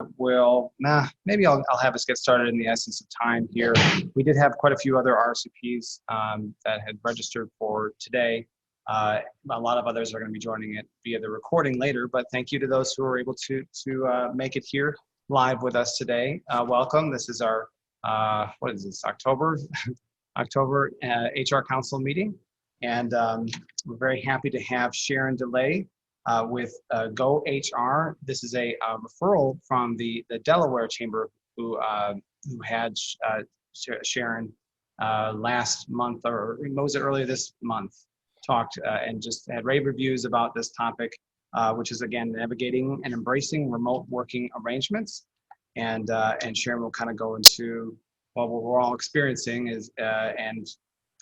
Maybe I'll have us get started in the essence of time here. We did have quite a few other RSVPs that had registered for today. A lot of others are going to be joining it via the recording later, but thank you to those who were able to make it here live with us today. Welcome. This is our, what is this, October HR Council meeting. And we're very happy to have Sharon DeLay with Go HR. This is a referral from the Delaware Chamber who had Sharon last month, or was it earlier this month, talked and just had rave reviews about this topic, which is again navigating and embracing remote working arrangements. And Sharon will kind of go into what we're all experiencing is, and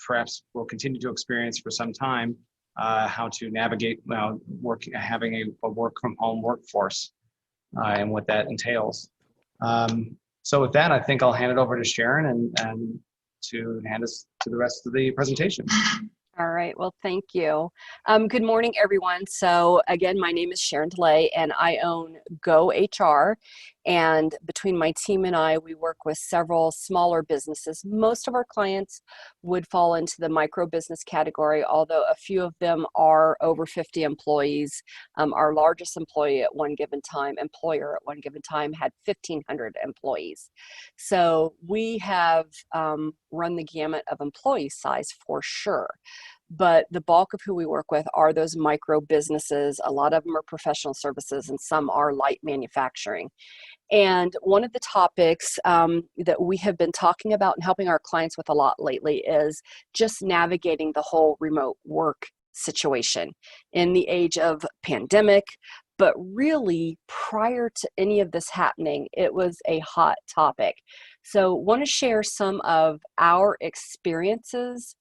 perhaps we'll continue to experience for some time, how to navigate having a work from home workforce and what that entails. So with that, I think I'll hand it over to Sharon and to hand us to the rest of the presentation. All right, well, thank you. Good morning, everyone. So again, my name is Sharon DeLay and I own Go HR. And between my team and I, we work with several smaller businesses. Most of our clients would fall into the micro business category, although a few of them are over 50 employees. Our largest employer at one given time had 1,500 employees. So we have run the gamut of employee size for sure. But the bulk of who we work with are those micro businesses. A lot of them are professional services and some are light manufacturing. And one of the topics that we have been talking about and helping our clients with a lot lately is just navigating the whole remote work situation in the age of pandemic. But really, prior to any of this happening, it was a hot topic. So want to share some of our experiences,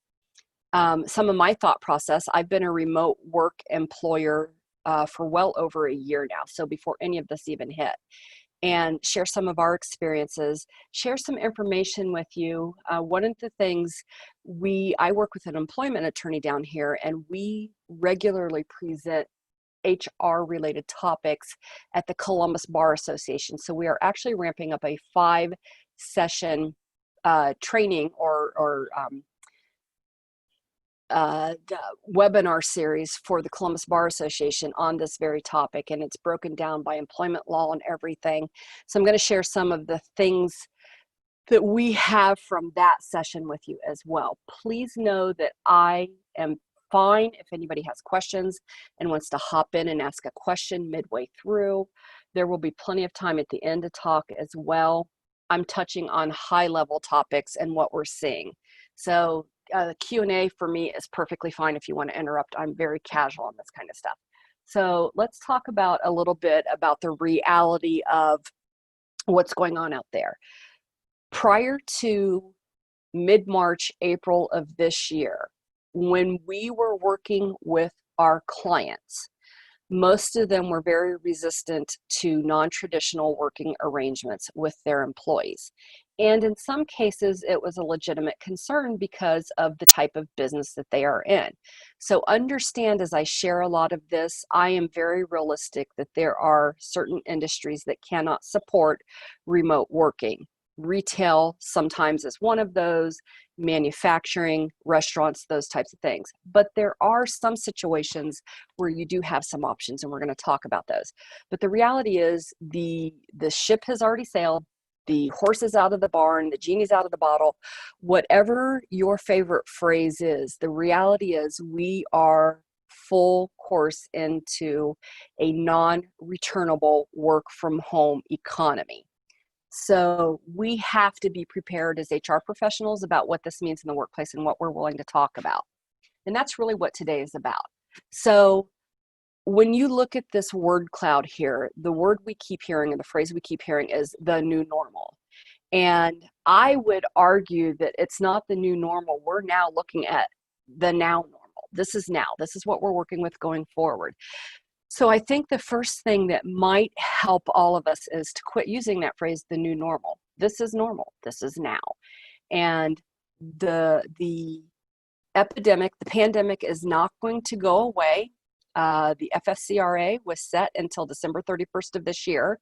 some of my thought process. I've been a remote work employer for well over a year now, so before any of this even hit, and share some of our experiences, share some information with you. One of the things I work with an employment attorney down here, and we regularly present HR related topics at the Columbus Bar Association. So we are actually ramping up a 5-session training or webinar series for the Columbus Bar Association on this very topic, and it's broken down by employment law and everything. So I'm going to share some of the things that we have from that session with you as well. Please know that I am fine if anybody has questions and wants to hop in and ask a question midway through. There will be plenty of time at the end to talk as well. I'm touching on high-level topics and what we're seeing. So the Q&A for me is perfectly fine if you want to interrupt. I'm very casual on this kind of stuff. So let's talk about a little bit about the reality of what's going on out there. Prior to mid-March, April of this year, when we were working with our clients, most of them were very resistant to non-traditional working arrangements with their employees. And in some cases, it was a legitimate concern because of the type of business that they are in. So understand, as I share a lot of this, I am very realistic that there are certain industries that cannot support remote working. Retail sometimes is one of those, manufacturing, restaurants, those types of things. But there are some situations where you do have some options, and we're going to talk about those. But the reality is the ship has already sailed. The horse is out of the barn, the genie's out of the bottle. Whatever your favorite phrase is, the reality is we are full course into a non-returnable work from home economy. So we have to be prepared as HR professionals about what this means in the workplace and what we're willing to talk about. And that's really what today is about. So when you look at this word cloud here, the word we keep hearing and the phrase we keep hearing is the new normal. And I would argue that it's not the new normal. We're now looking at the now normal. This is now. This is what we're working with going forward. So I think the first thing that might help all of us is to quit using that phrase, the new normal. This is normal. This is now. And the epidemic, the pandemic is not going to go away. The FSCRA was set until December 31st of this year.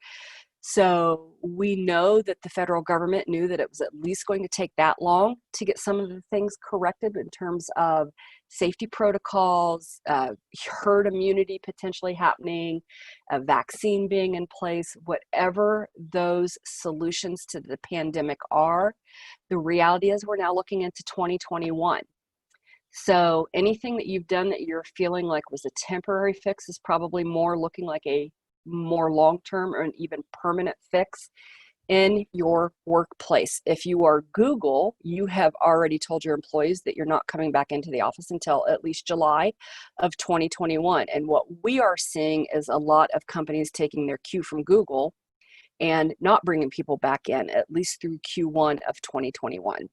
So we know that the federal government knew that it was at least going to take that long to get some of the things corrected in terms of safety protocols, herd immunity potentially happening, a vaccine being in place, whatever those solutions to the pandemic are. The reality is we're now looking into 2021. So anything that you've done that you're feeling like was a temporary fix is probably more looking like a more long-term or an even permanent fix in your workplace. If you are Google, you have already told your employees that you're not coming back into the office until at least July of 2021. And what we are seeing is a lot of companies taking their cue from Google and not bringing people back in, at least through Q1 of 2021.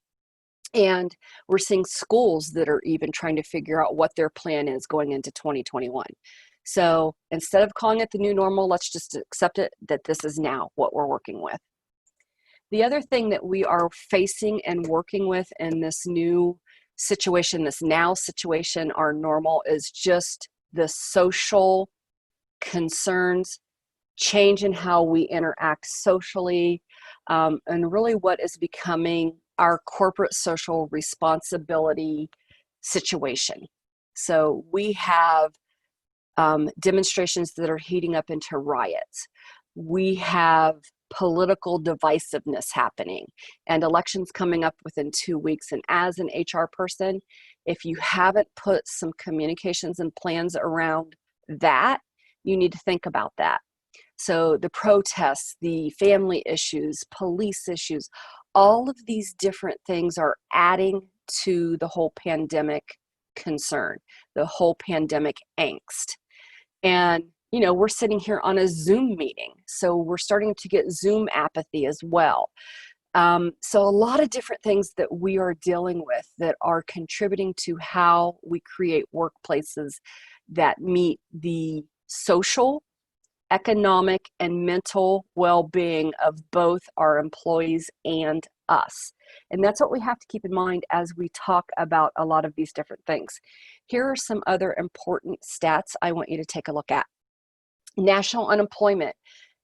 And we're seeing schools that are even trying to figure out what their plan is going into 2021. So instead of calling it the new normal, let's just accept it that this is now what we're working with. The other thing that we are facing and working with in this new situation, this now situation, our normal, is just the social concerns, change in how we interact socially, and really what is becoming our corporate social responsibility situation. So we have demonstrations that are heating up into riots. We have political divisiveness happening and elections coming up within 2 weeks. And as an HR person, if you haven't put some communications and plans around that, you need to think about that. So the protests, the family issues, police issues, all of these different things are adding to the whole pandemic concern, the whole pandemic angst. And, you know, we're sitting here on a Zoom meeting, so we're starting to get Zoom apathy as well. So a lot of different things that we are dealing with that are contributing to how we create workplaces that meet the social, economic, and mental well-being of both our employees and us. And that's what we have to keep in mind as we talk about a lot of these different things. Here are some other important stats I want you to take a look at. National unemployment,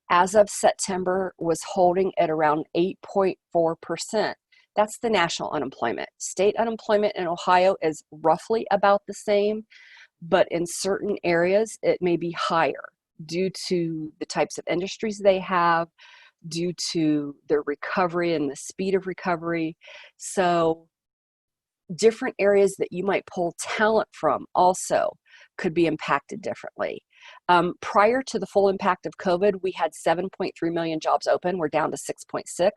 as of September, was holding at around 8.4%. That's the national unemployment. State unemployment in Ohio is roughly about the same, but in certain areas it may be higher due to the types of industries they have, due to their recovery and the speed of recovery. So different areas that you might pull talent from also could be impacted differently. Prior to the full impact of COVID, we had 7.3 million jobs open. We're down to 6.6.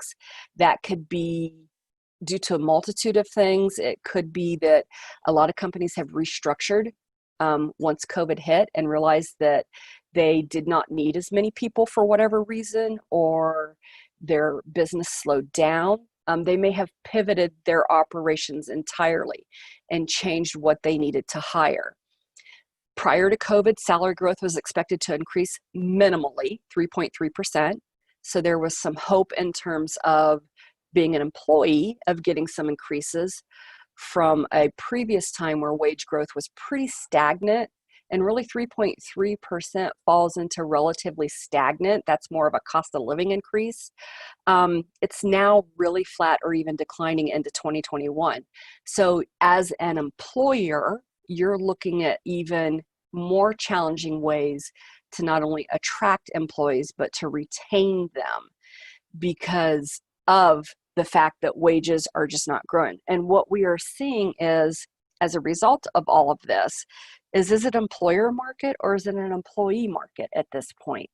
That could be due to a multitude of things. It could be that a lot of companies have restructured once COVID hit and realized that they did not need as many people for whatever reason, or their business slowed down. They may have pivoted their operations entirely and changed what they needed to hire. Prior to COVID, salary growth was expected to increase minimally 3.3%. So there was some hope in terms of being an employee of getting some increases from a previous time where wage growth was pretty stagnant. And really 3.3% falls into relatively stagnant. That's more of a cost of living increase. It's now really flat or even declining into 2021. So as an employer, you're looking at even more challenging ways to not only attract employees, but to retain them because of the fact that wages are just not growing. And what we are seeing is, as a result of all of this, is it an employer market or is it an employee market at this point?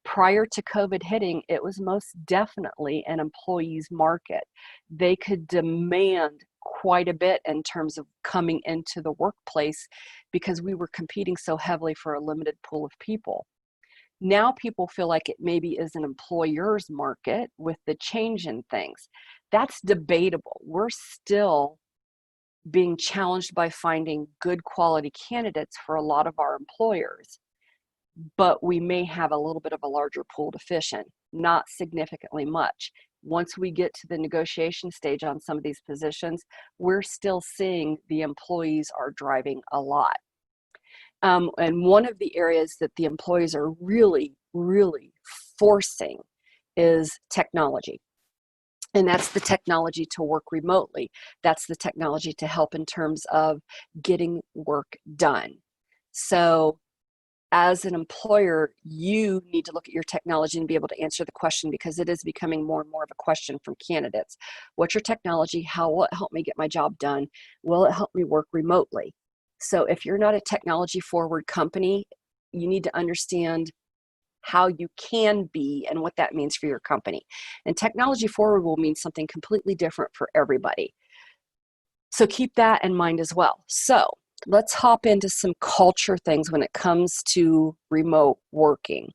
Prior to COVID hitting, it was most definitely an employee's market. They could demand quite a bit in terms of coming into the workplace because we were competing so heavily for a limited pool of people. Now people feel like it maybe is an employer's market with the change in things. That's debatable. We're still being challenged by finding good quality candidates for a lot of our employers, but we may have a little bit of a larger pool to fish in, not significantly much. Once we get to the negotiation stage on some of these positions, we're still seeing the employees are driving a lot. And one of the areas that the employees are really, really forcing is technology. And that's the technology to work remotely. That's the technology to help in terms of getting work done. So as an employer, you need to look at your technology and be able to answer the question, because it is becoming more and more of a question from candidates. What's your technology? How will it help me get my job done? Will it help me work remotely? So if you're not a technology forward company, you need to understand how you can be and what that means for your company. And technology forward will mean something completely different for everybody. So keep that in mind as well. So let's hop into some culture things when it comes to remote working.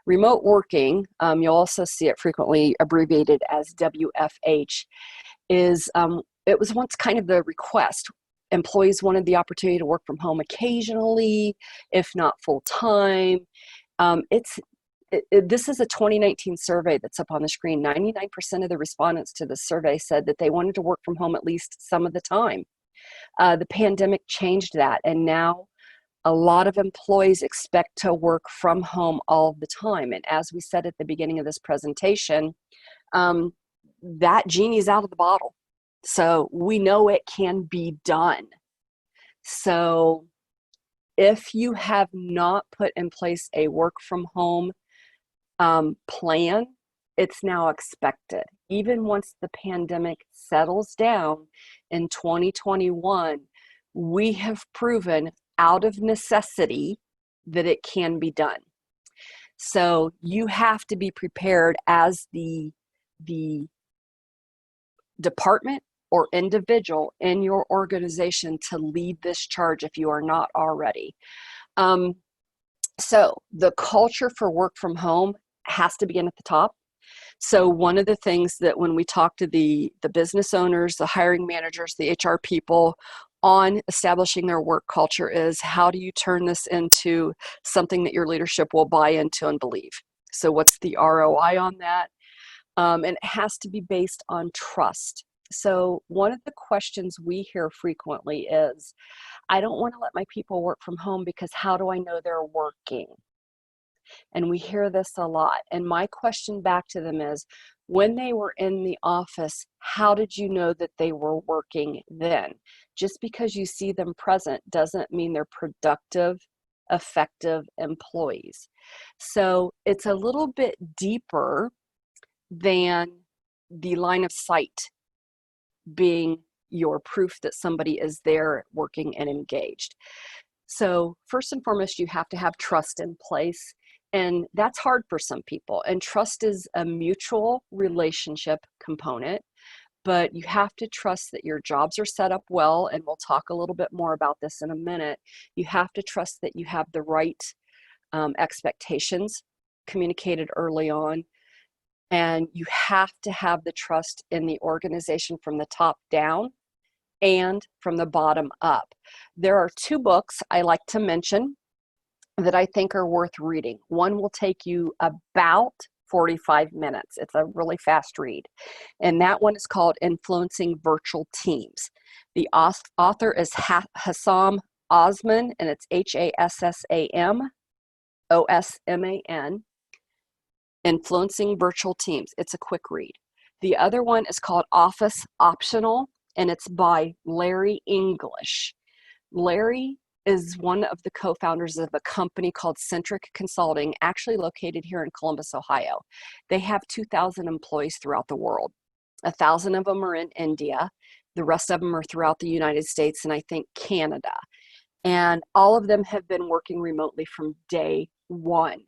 Remote working, you'll also see it frequently abbreviated as WFH, is it was once kind of the request. Employees wanted the opportunity to work from home occasionally, if not full time. This is a 2019 survey that's up on the screen. 99% of the respondents to the survey said that they wanted to work from home at least some of the time. The pandemic changed that, and now a lot of employees expect to work from home all the time. And as we said at the beginning of this presentation, that genie's out of the bottle. So we know it can be done. So if you have not put in place a work from home plan, it's now expected. Even once the pandemic settles down in 2021, we have proven out of necessity that it can be done. So you have to be prepared as the department or individual in your organization to lead this charge if you are not already. So the culture for work from home has to begin at the top. So one of the things that when we talk to the business owners, the hiring managers, the HR people on establishing their work culture is, how do you turn this into something that your leadership will buy into and believe? So what's the ROI on that? And it has to be based on trust. So one of the questions we hear frequently is, I don't want to let my people work from home because how do I know they're working? And we hear this a lot. And my question back to them is, when they were in the office, how did you know that they were working then? Just because you see them present doesn't mean they're productive, effective employees. So it's a little bit deeper than the line of sight being your proof that somebody is there working and engaged. So first and foremost, you have to have trust in place. And that's hard for some people. And trust is a mutual relationship component, but you have to trust that your jobs are set up well. And we'll talk a little bit more about this in a minute. You have to trust that you have the right expectations communicated early on. And you have to have the trust in the organization from the top down and from the bottom up. There are two books I like to mention that I think are worth reading. One will take you about 45 minutes. It's a really fast read. And that one is called Influencing Virtual Teams. The author is Hassam Osman, and it's Hassam-Osman. Influencing Virtual Teams. It's a quick read. The other one is called Office Optional, and it's by Larry English. Larry is one of the co-founders of a company called Centric Consulting, actually located here in Columbus, Ohio. They have 2,000 employees throughout the world. 1,000 of them are in India. The rest of them are throughout the United States and I think Canada. And all of them have been working remotely from day one.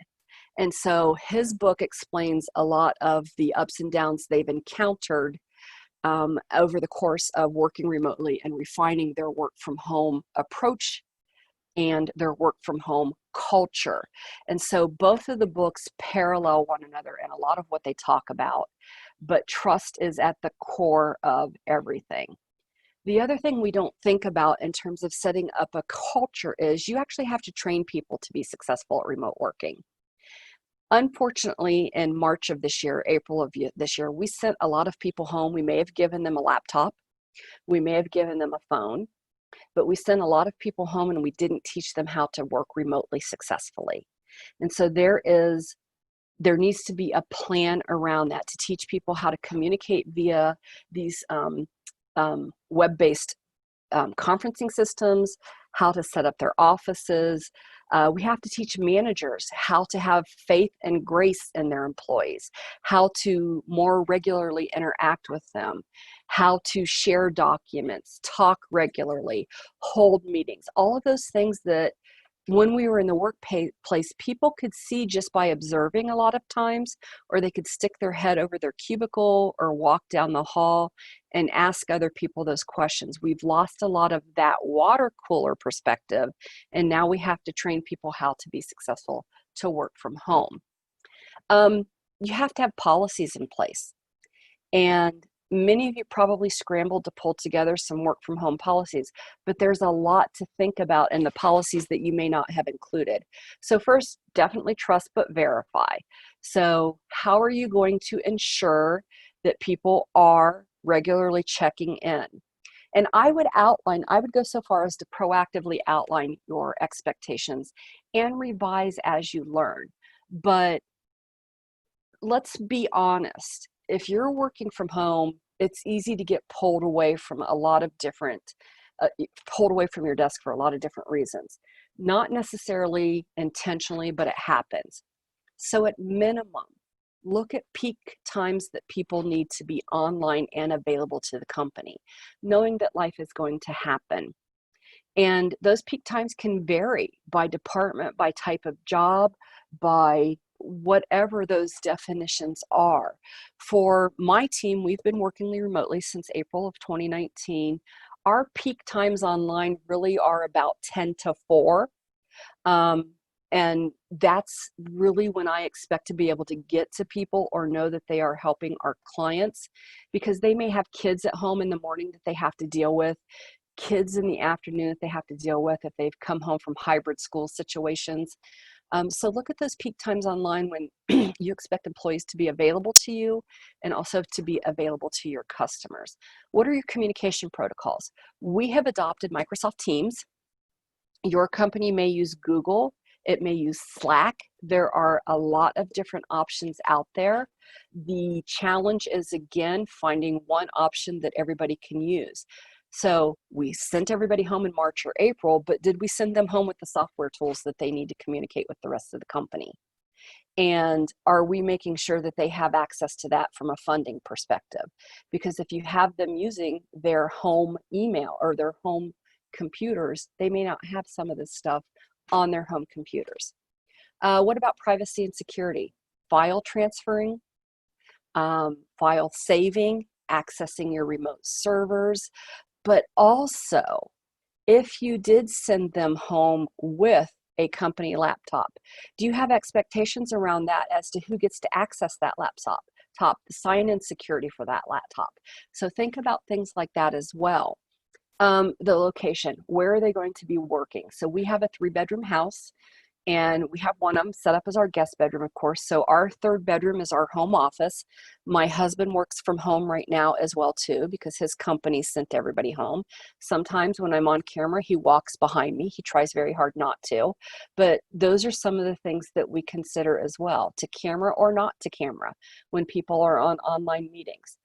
And so his book explains a lot of the ups and downs they've encountered over the course of working remotely and refining their work from home approach and their work from home culture. And so both of the books parallel one another in a lot of what they talk about, but trust is at the core of everything. The other thing we don't think about in terms of setting up a culture is you actually have to train people to be successful at remote working. Unfortunately, in March of this year, April of this year, we sent a lot of people home. We may have given them a laptop. We may have given them a phone, but we sent a lot of people home and we didn't teach them how to work remotely successfully. And so there is there needs to be a plan around that to teach people how to communicate via these web-based conferencing systems, how to set up their offices. We have to teach managers how to have faith and grace in their employees, how to more regularly interact with them, how to share documents, talk regularly, hold meetings, all of those things that when we were in the workplace, people could see just by observing a lot of times, or they could stick their head over their cubicle or walk down the hall and ask other people those questions. We've lost a lot of that water cooler perspective, and now we have to train people how to be successful to work from home. You have to have policies in place, and many of you probably scrambled to pull together some work from home policies, but there's a lot to think about in the policies that you may not have included. So first, definitely trust but verify. So how are you going to ensure that people are regularly checking in? And I would go so far as to proactively outline your expectations and revise as you learn. But let's be honest. If you're working from home, it's easy to get pulled away from a lot of different, pulled away from your desk for a lot of different reasons. Not necessarily intentionally, but it happens. So at minimum, look at peak times that people need to be online and available to the company, knowing that life is going to happen. And those peak times can vary by department, by type of job, by whatever those definitions are. For my team, we've been working remotely since April of 2019. Our peak times online really are about 10 to 4. And that's really when I expect to be able to get to people or know that they are helping our clients, because they may have kids at home in the morning that they have to deal with, kids in the afternoon that they have to deal with if they've come home from hybrid school situations. So look at those peak times online when you expect employees to be available to you and also to be available to your customers. What are your communication protocols? We have adopted Microsoft Teams. Your company may use Google. It may use Slack. There are a lot of different options out there. The challenge is, again, finding one option that everybody can use. So we sent everybody home in March or April, but did we send them home with the software tools that they need to communicate with the rest of the company? And are we making sure that they have access to that from a funding perspective? Because if you have them using their home email or their home computers, they may not have some of this stuff on their home computers. What about privacy and security? File transferring, file saving, accessing your remote servers. But also, if you did send them home with a company laptop, do you have expectations around that as to who gets to access that laptop, the sign-in security for that laptop? So think about things like that as well. The location, where are they going to be working? So we have a 3-bedroom house, and we have one of them set up as our guest bedroom, of course. So our 3rd bedroom is our home office. My husband works from home right now as well too, because his company sent everybody home. Sometimes when I'm on camera, he walks behind me. He tries very hard not to, but those are some of the things that we consider as well, to camera or not to camera, when people are on online meetings.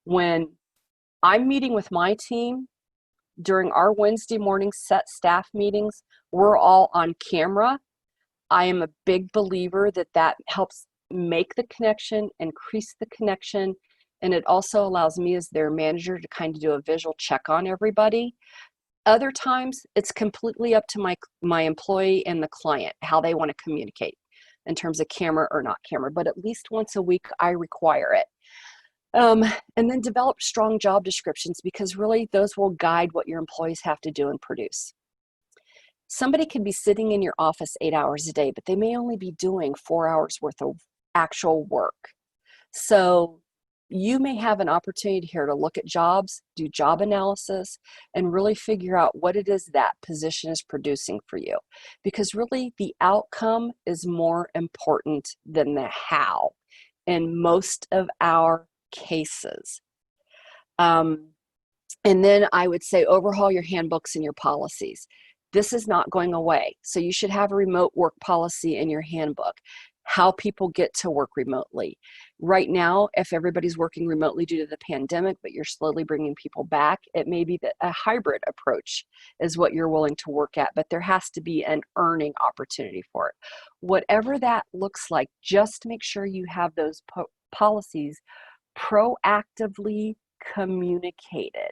When I'm meeting with my team, during our Wednesday morning set staff meetings, we're all on camera. I am a big believer that that helps make the connection, increase the connection, and it also allows me as their manager to kind of do a visual check on everybody. Other times, it's completely up to my employee and the client, how they want to communicate in terms of camera or not camera, but at least once a week, I require it. And then develop strong job descriptions, because really those will guide what your employees have to do and produce. Somebody could be sitting in your office 8 hours a day, but they may only be doing 4 hours worth of actual work. So you may have an opportunity here to look at jobs, do job analysis, and really figure out what it is that position is producing for you. Because really the outcome is more important than the how in most of our cases. And then I would say overhaul your handbooks and your policies. This is not going away. So you should have a remote work policy in your handbook. how people get to work remotely. Right now, if everybody's working remotely due to the pandemic, but you're slowly bringing people back, it may be that a hybrid approach is what you're willing to work at, but there has to be an earning opportunity for it. Whatever that looks like, just make sure you have those policies proactively communicated.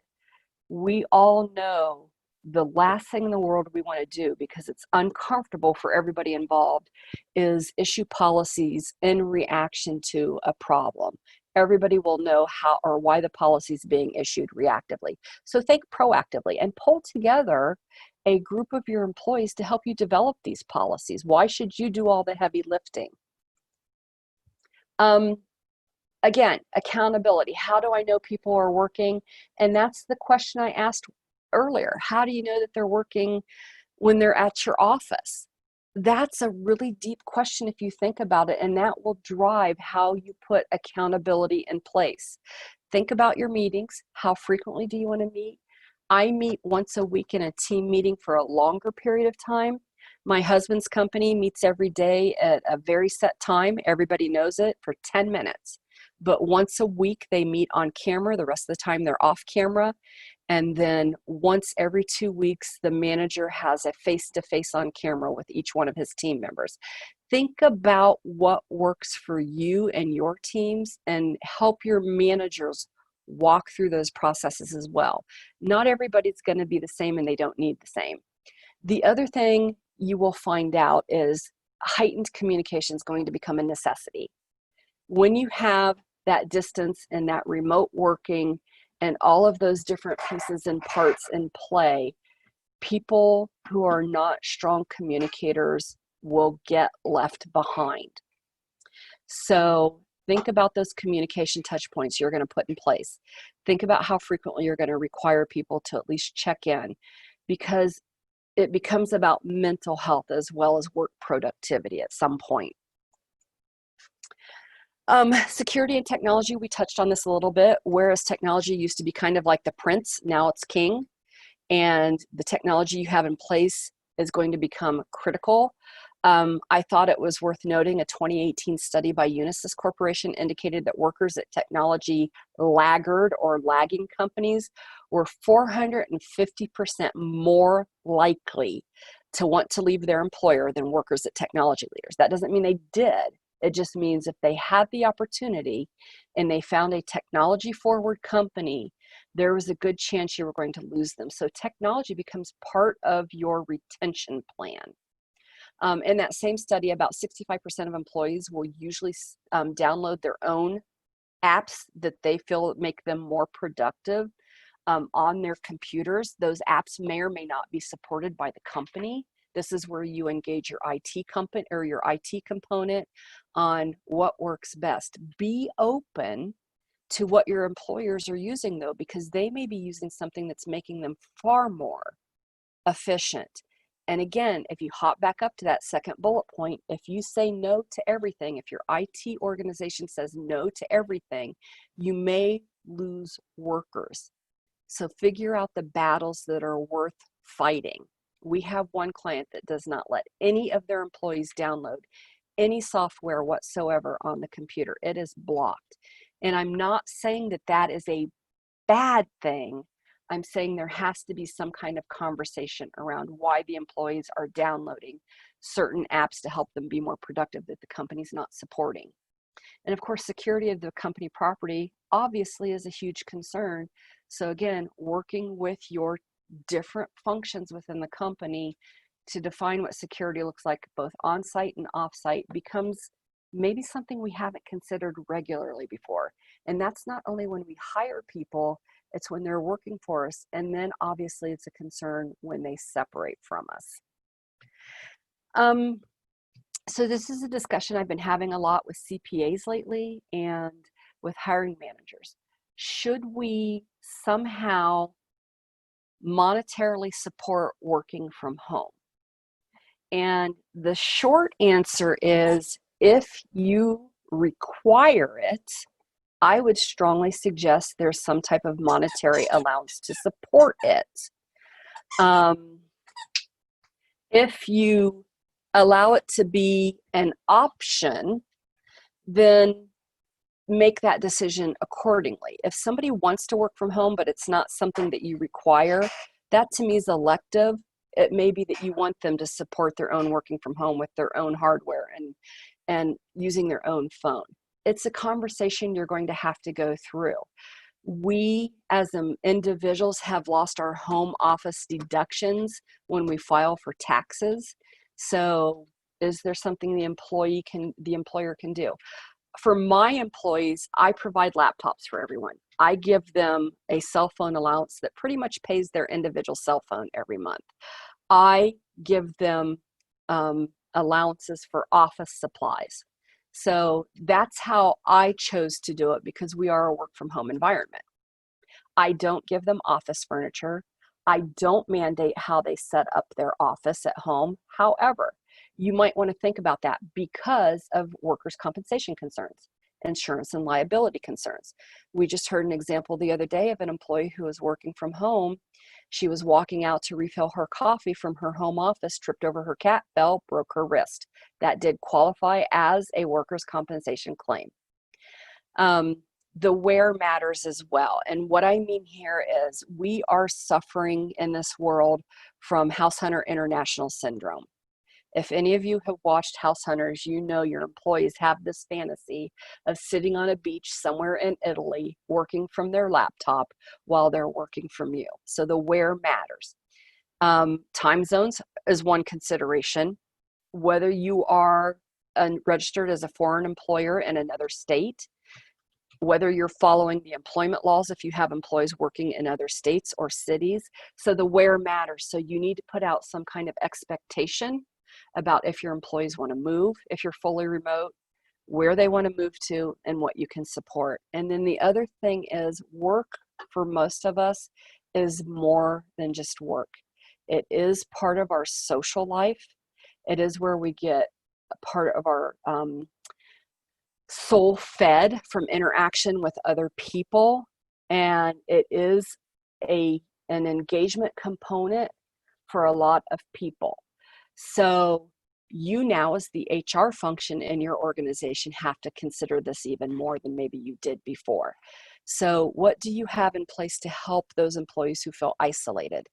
We all know the last thing in the world we want to do, because it's uncomfortable for everybody involved, is issue policies in reaction to a problem. Everybody will know how or why the policy is being issued reactively. So think proactively and pull together a group of your employees to help you develop these policies. Why should you do all the heavy lifting? Again, accountability. How do I know people are working? And that's the question I asked earlier. How do you know that they're working when they're at your office? That's a really deep question if you think about it, and that will drive how you put accountability in place. Think about your meetings. How frequently do you want to meet? I meet once a week in a team meeting for a longer period of time. My husband's company meets every day at a very set time. Everybody knows it, for 10 minutes. But once a week they meet on camera. The rest of the time they're off camera. And then once every 2 weeks, the manager has a face-to-face on camera with each one of his team members. Think about what works for you and your teams, and help your managers walk through those processes as well. Not everybody's going to be the same, and they don't need the same. The other thing you will find out is heightened communication is going to become a necessity. When you have that distance and that remote working and all of those different pieces and parts in play, people who are not strong communicators will get left behind. So think about those communication touch points you're going to put in place. Think about how frequently you're going to require people to at least check in, because it becomes about mental health as well as work productivity at some point. Security and technology, we touched on this a little bit. Whereas technology used to be kind of like the prince, now it's king. And the technology you have in place is going to become critical. I thought it was worth noting a 2018 study by Unisys Corporation indicated that workers at technology laggard or lagging companies were 450% more likely to want to leave their employer than workers at technology leaders. That doesn't mean they did. It just means if they had the opportunity and they found a technology forward company, there was a good chance you were going to lose them. So technology becomes part of your retention plan. In that same study, about 65% of employees will usually download their own apps that they feel make them more productive on their computers. Those apps may or may not be supported by the company. This is where you engage your IT company or your IT component on what works best. Be open to what your employers are using though, because they may be using something that's making them far more efficient. And again, if you hop back up to that second bullet point, if you say no to everything, if your IT organization says no to everything, you may lose workers. So figure out the battles that are worth fighting. We have one client that does not let any of their employees download any software whatsoever on the computer. It is blocked. And I'm not saying that that is a bad thing. I'm saying there has to be some kind of conversation around why the employees are downloading certain apps to help them be more productive that the company's not supporting. And of course, security of the company property obviously is a huge concern. So again, working with your different functions within the company to define what security looks like both on-site and off-site becomes maybe something we haven't considered regularly before. And that's not only when we hire people, it's when they're working for us. And then obviously it's a concern when they separate from us. So this is a discussion I've been having a lot with CPAs lately and with hiring managers. Should we somehow monetarily support working from home? And the short answer is, if you require it, I would strongly suggest there's some type of monetary allowance to support it. If you allow it to be an option, then make that decision accordingly. If somebody wants to work from home, but it's not something that you require, that to me is elective. It may be that you want them to support their own working from home with their own hardware and using their own phone. It's a conversation you're going to have to go through. We as individuals have lost our home office deductions when we file for taxes. So is there something the employer can do? For my employees, I provide laptops for everyone. I give them a cell phone allowance that pretty much pays their individual cell phone every month. I give them allowances for office supplies. So that's how I chose to do it, because we are a work from home environment. I don't give them office furniture. I don't mandate how they set up their office at home. However, you might want to think about that because of workers' compensation concerns, insurance and liability concerns. We just heard an example the other day of an employee who was working from home. She was walking out to refill her coffee from her home office, tripped over her cat, fell, broke her wrist. That did qualify as a workers' compensation claim. The where matters as well. And what I mean here is we are suffering in this world from House Hunter International Syndrome. If any of you have watched House Hunters, you know your employees have this fantasy of sitting on a beach somewhere in Italy, working from their laptop while they're working from you. So the where matters. Time zones is one consideration. Whether you are registered as a foreign employer in another state, whether you're following the employment laws if you have employees working in other states or cities. So the where matters. So you need to put out some kind of expectation about if your employees want to move, if you're fully remote, where they want to move to, and what you can support. And then the other thing is work for most of us is more than just work. It is part of our social life. It is where we get a part of our soul fed from interaction with other people. And it is an engagement component for a lot of people. So you now, as the HR function in your organization, have to consider this even more than maybe you did before. So what do you have in place to help those employees who feel isolated?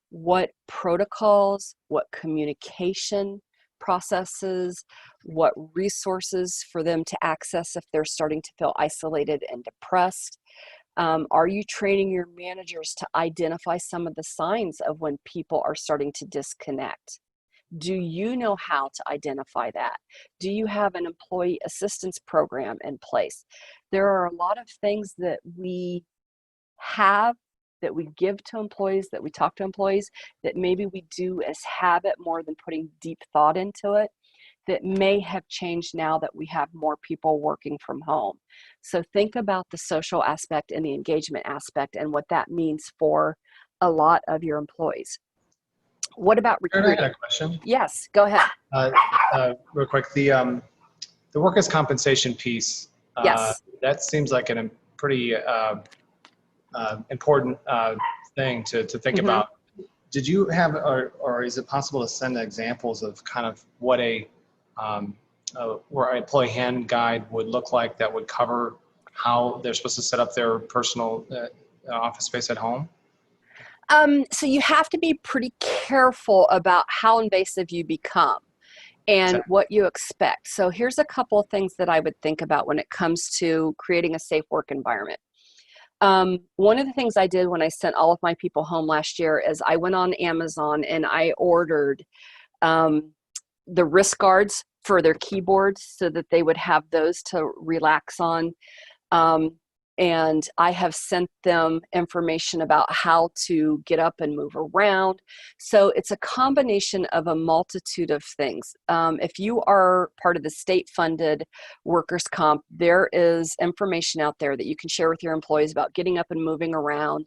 What protocols, what communication processes, what resources for them to access if they're starting to feel isolated and depressed? Are you training your managers to identify some of the signs of when people are starting to disconnect? Do you know how to identify that? Do you have an employee assistance program in place? There are a lot of things that we have, that we give to employees, that we talk to employees, that maybe we do as habit more than putting deep thought into it, that may have changed now that we have more people working from home. So think about the social aspect and the engagement aspect and what that means for a lot of your employees. What about recruiting? I got a question. Yes, go ahead. Real quick, the workers' compensation piece. Yes. That seems like a pretty important thing to think about. Did you have, or is it possible to send examples of kind of what where an employee hand guide would look like that would cover how they're supposed to set up their personal office space at home? So you have to be pretty careful about how invasive you become and what you expect. So here's a couple of things that I would think about when it comes to creating a safe work environment. One of the things I did when I sent all of my people home last year is I went on Amazon and I ordered the wrist guards for their keyboards so that they would have those to relax on. And I have sent them information about how to get up and move around. So it's a combination of a multitude of things. If you are part of the state-funded workers' comp, there is information out there that you can share with your employees about getting up and moving around.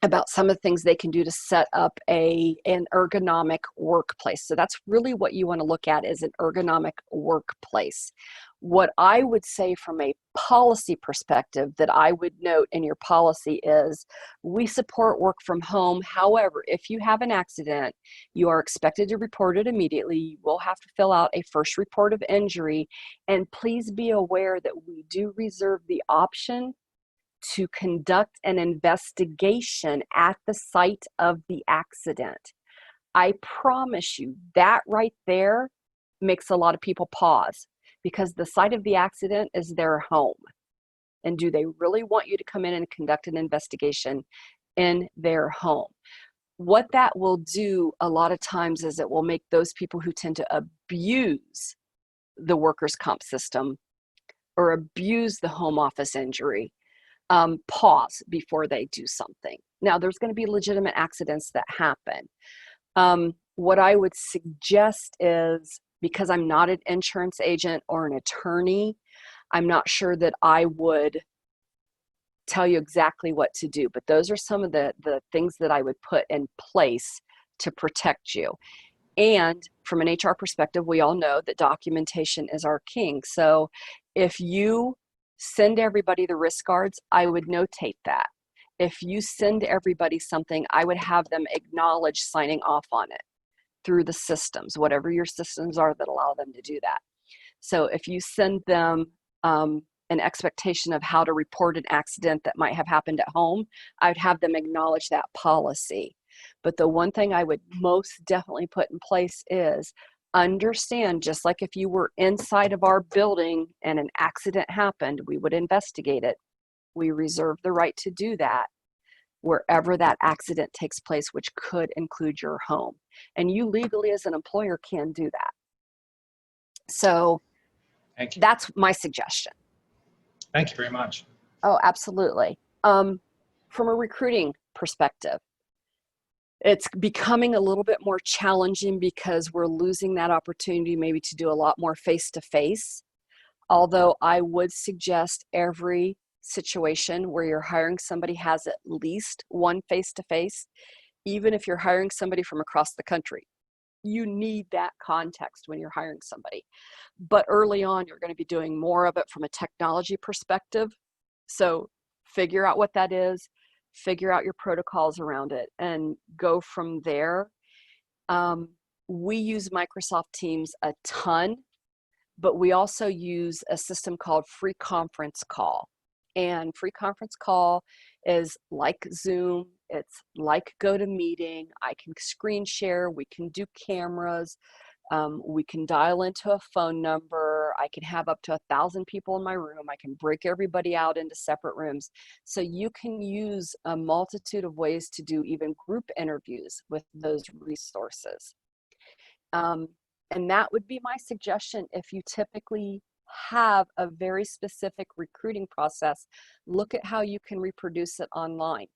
about some of the things they can do to set up an ergonomic workplace. So that's really what you want to look at, is an ergonomic workplace. What I would say from a policy perspective that I would note in your policy is we support work from home. However, if you have an accident, you are expected to report it immediately. You will have to fill out a first report of injury. And please be aware that we do reserve the option to conduct an investigation at the site of the accident. I promise you that right there makes a lot of people pause, because the site of the accident is their home. And do they really want you to come in and conduct an investigation in their home? What that will do a lot of times is it will make those people who tend to abuse the workers' comp system or abuse the home office injury pause before they do something. Now, there's going to be legitimate accidents that happen. What I would suggest is, because I'm not an insurance agent or an attorney, I'm not sure that I would tell you exactly what to do, but those are some of the things that I would put in place to protect you. And from an HR perspective, we all know that documentation is our king. So if you send everybody the risk cards, I would notate that. If you send everybody something, I would have them acknowledge signing off on it through the systems, whatever your systems are that allow them to do that. So if you send them an expectation of how to report an accident that might have happened at home, I would have them acknowledge that policy. But the one thing I would most definitely put in place is understand, just like if you were inside of our building and an accident happened, we would investigate it. We reserve the right to do that wherever that accident takes place, which could include your home. And you legally as an employer can do that. So that's my suggestion. Thank you very much. Oh, absolutely. From a recruiting perspective, it's becoming a little bit more challenging because we're losing that opportunity maybe to do a lot more face-to-face. Although I would suggest every situation where you're hiring somebody has at least one face-to-face, even if you're hiring somebody from across the country. You need that context when you're hiring somebody. But early on, you're going to be doing more of it from a technology perspective. So figure out what that is, figure out your protocols around it, and go from there. We use Microsoft Teams a ton, but we also use a system called Free Conference Call. And Free Conference Call is like Zoom, it's like GoToMeeting. I can screen share, we can do cameras, we can dial into a phone number, I can have up to 1,000 people in my room, I can break everybody out into separate rooms. So you can use a multitude of ways to do even group interviews with those resources. And that would be my suggestion. If you typically have a very specific recruiting process, look at how you can reproduce it online.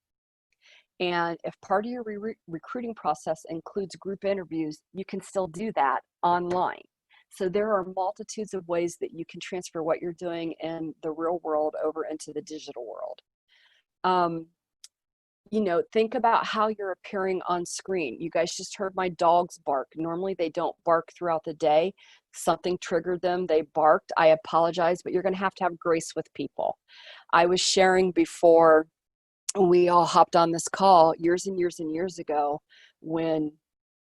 And if part of your recruiting process includes group interviews, you can still do that online. So there are multitudes of ways that you can transfer what you're doing in the real world over into the digital world. You know, think about how you're appearing on screen. You guys just heard my dogs bark. Normally they don't bark throughout the day. Something triggered them, they barked. I apologize, but you're going to have grace with people. I was sharing before we all hopped on this call years and years and years ago when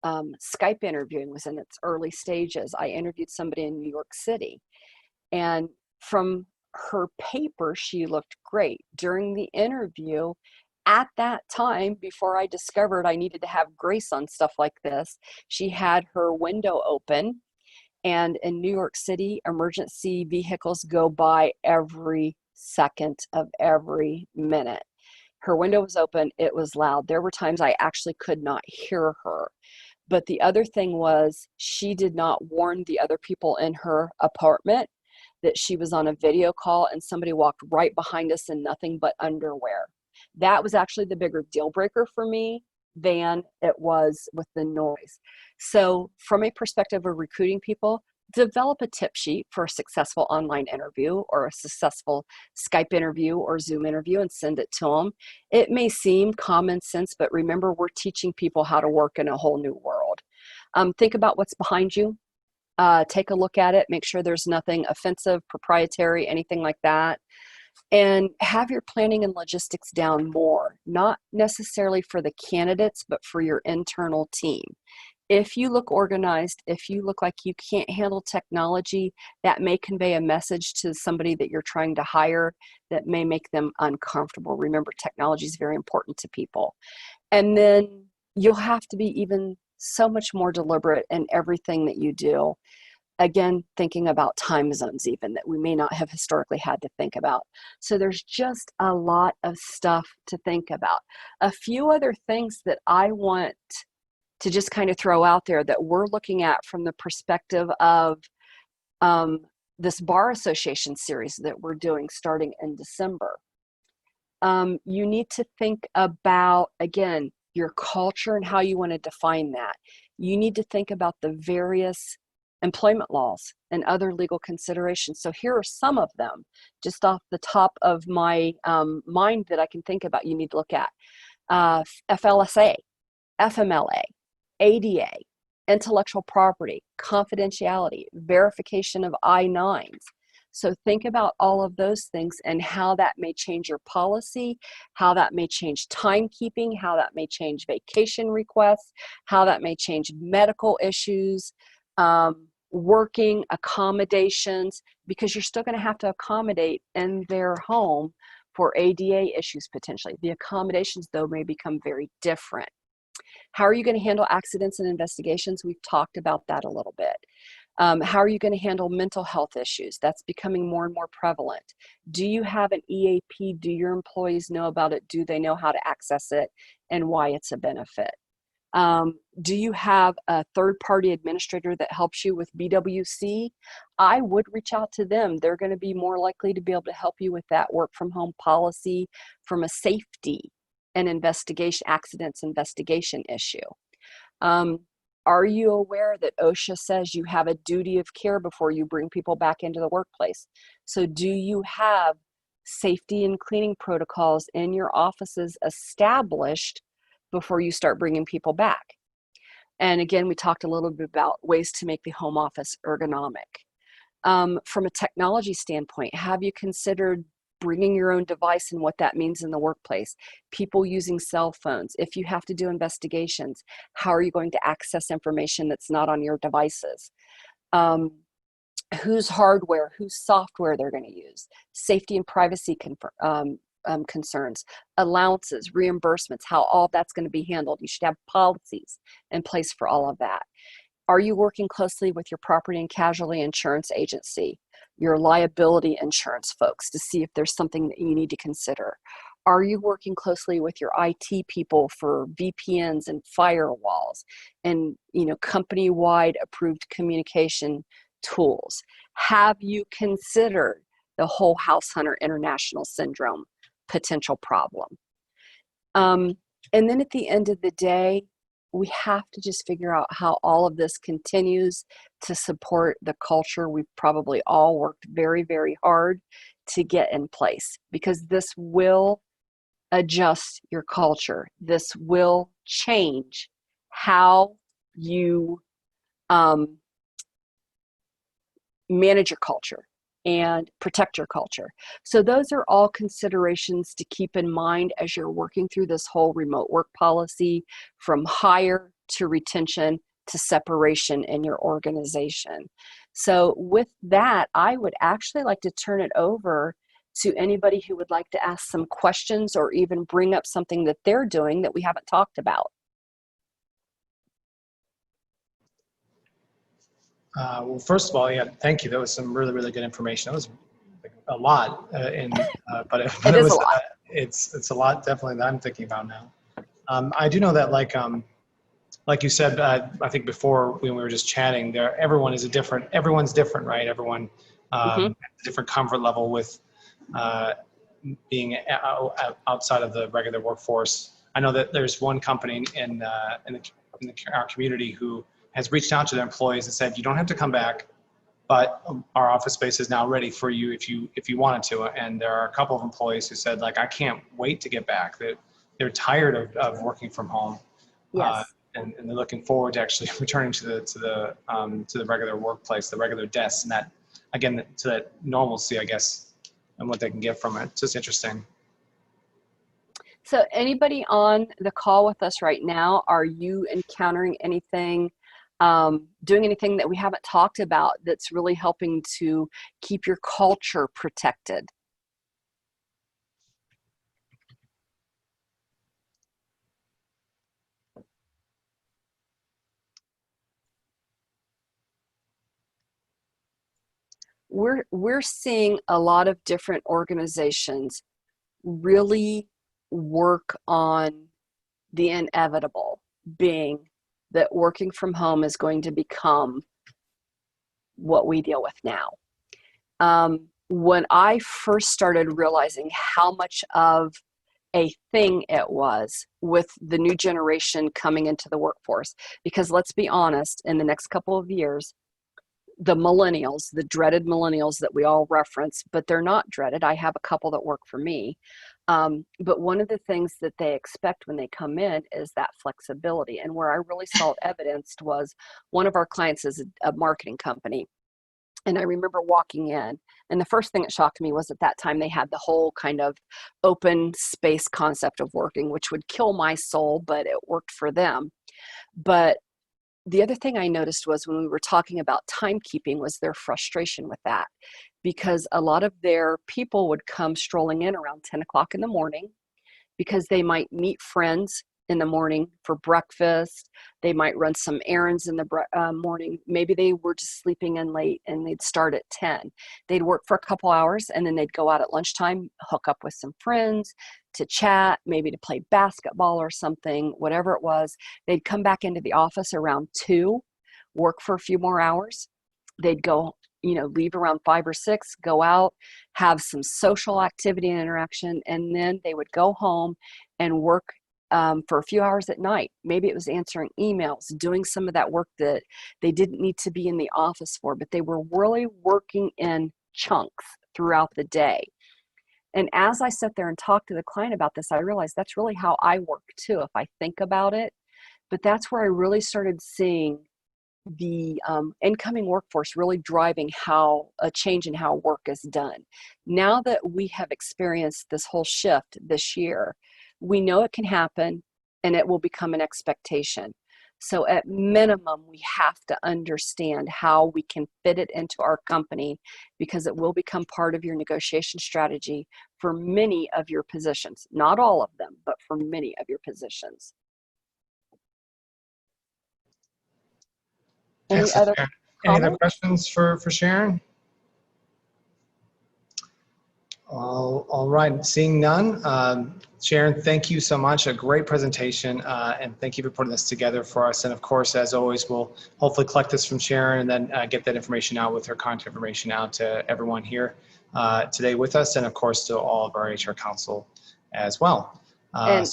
Skype interviewing was in its early stages. I interviewed somebody in New York City, and from her paper, she looked great. During the interview, at that time, before I discovered I needed to have grace on stuff like this, she had her window open, and in New York City, emergency vehicles go by every second of every minute. Her window was open, it was loud. There were times I actually could not hear her. But the other thing was, she did not warn the other people in her apartment that she was on a video call and somebody walked right behind us in nothing but underwear. That was actually the bigger deal breaker for me than it was with the noise. So from a perspective of recruiting people, develop a tip sheet for a successful online interview or a successful Skype interview or Zoom interview and send it to them. It may seem common sense, but remember, we're teaching people how to work in a whole new world. Think about what's behind you. Take a look at it. Make sure there's nothing offensive, proprietary, anything like that. And have your planning and logistics down more, not necessarily for the candidates, but for your internal team. If you look organized, if you look like you can't handle technology, that may convey a message to somebody that you're trying to hire that may make them uncomfortable. Remember, technology is very important to people. And then you'll have to be even so much more deliberate in everything that you do. Again, thinking about time zones even that we may not have historically had to think about. So there's just a lot of stuff to think about. A few other things that I want to just kind of throw out there that we're looking at from the perspective of this bar association series that we're doing starting in December. You need to think about, again, your culture and how you want to define that. You need to think about the various employment laws and other legal considerations. So here are some of them, just off the top of my mind that I can think about you need to look at. FLSA, FMLA, ADA, intellectual property, confidentiality, verification of I-9s. So think about all of those things and how that may change your policy, how that may change timekeeping, how that may change vacation requests, how that may change medical issues, working accommodations, because you're still going to have to accommodate in their home for ADA issues potentially. The accommodations, though, may become very different. How are you going to handle accidents and investigations? We've talked about that a little bit. How are you going to handle mental health issues? That's becoming more and more prevalent. Do you have an EAP? Do your employees know about it? Do they know how to access it and why it's a benefit? Do you have a third-party administrator that helps you with BWC? I would reach out to them. They're going to be more likely to be able to help you with that work from home policy from a safety and accidents investigation issue. Are you aware that OSHA says you have a duty of care before you bring people back into the workplace? So do you have safety and cleaning protocols in your offices established before you start bringing people back? And again, we talked a little bit about ways to make the home office ergonomic. From a technology standpoint, have you considered bringing your own device and what that means in the workplace? People using cell phones. If you have to do investigations, how are you going to access information that's not on your devices? Whose hardware, whose software they're going to use? Safety and privacy concerns, allowances, reimbursements, how all that's going to be handled. You should have policies in place for all of that. Are you working closely with your property and casualty insurance agency, your liability insurance folks, to see if there's something that you need to consider? Are you working closely with your IT people for VPNs and firewalls and, company-wide approved communication tools? Have you considered the whole house hunter international syndrome potential problem? And then at the end of the day, we have to just figure out how all of this continues to support the culture we've probably all worked very, very hard to get in place, because this will adjust your culture. This will change how you manage your culture and protect your culture. So those are all considerations to keep in mind as you're working through this whole remote work policy, from hire to retention to separation in your organization. So with that, I would actually like to turn it over to anybody who would like to ask some questions or even bring up something that they're doing that we haven't talked about. Well, first of all, yeah, thank you. That was some really, really good information. That was a lot, but it was a lot. It's a lot, definitely, that I'm thinking about now. I do know that, like you said, I think before when we were just chatting, everyone's different, right? Everyone has a different comfort level with being outside of the regular workforce. I know that there's one company in our community who has reached out to their employees and said, you don't have to come back. but our office space is now ready for you if you wanted to. And there are a couple of employees who said, like, I can't wait to get back. They're tired of working from home. Yes. And they're looking forward to actually returning to the regular workplace, the regular desks, and that, again, to that normalcy, I guess, and what they can get from it. It's just interesting. So anybody on the call with us right now, are you encountering anything, doing anything that we haven't talked about that's really helping to keep your culture protected? We're seeing a lot of different organizations really work on the inevitable, being that working from home is going to become what we deal with now. When I first started realizing how much of a thing it was with the new generation coming into the workforce, because let's be honest, in the next couple of years, the millennials, the dreaded millennials that we all reference, but they're not dreaded. I have a couple that work for me. But one of the things that they expect when they come in is that flexibility. And where I really saw it evidenced was one of our clients is a marketing company. And I remember walking in, and the first thing that shocked me was at that time they had the whole kind of open space concept of working, which would kill my soul, but it worked for them. But the other thing I noticed was when we were talking about timekeeping was their frustration with that, because a lot of their people would come strolling in around 10 o'clock in the morning because they might meet friends in the morning for breakfast. They might run some errands in the morning. Maybe they were just sleeping in late and they'd start at 10. They'd work for a couple hours and then they'd go out at lunchtime, hook up with some friends to chat, maybe to play basketball or something, whatever it was. They'd come back into the office around 2, work for a few more hours. They'd go, leave around 5 or 6, go out, have some social activity and interaction, and then they would go home and work for a few hours at night. Maybe it was answering emails, doing some of that work that they didn't need to be in the office for, but they were really working in chunks throughout the day. And as I sat there and talked to the client about this, I realized that's really how I work too, if I think about it. But that's where I really started seeing the incoming workforce really driving a change in how work is done. Now that we have experienced this whole shift this year, we know it can happen and it will become an expectation. So at minimum, we have to understand how we can fit it into our company, because it will become part of your negotiation strategy for many of your positions. Not all of them, but for many of your positions. Any other questions for Sharon? All right, seeing none. Sharon, thank you so much. A great presentation, and thank you for putting this together for us. And of course, as always, we'll hopefully collect this from Sharon and then get that information out with her contact information out to everyone here today with us, and of course to all of our HR council as well. And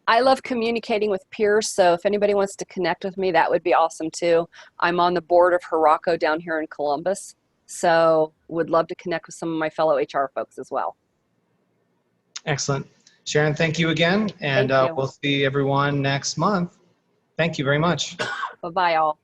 I love communicating with peers, so if anybody wants to connect with me, that would be awesome too. I'm on the board of Hiraco down here in Columbus, so would love to connect with some of my fellow HR folks as well. Excellent. Sharon, thank you again, and we'll see everyone next month. Thank you very much. Bye-bye, all.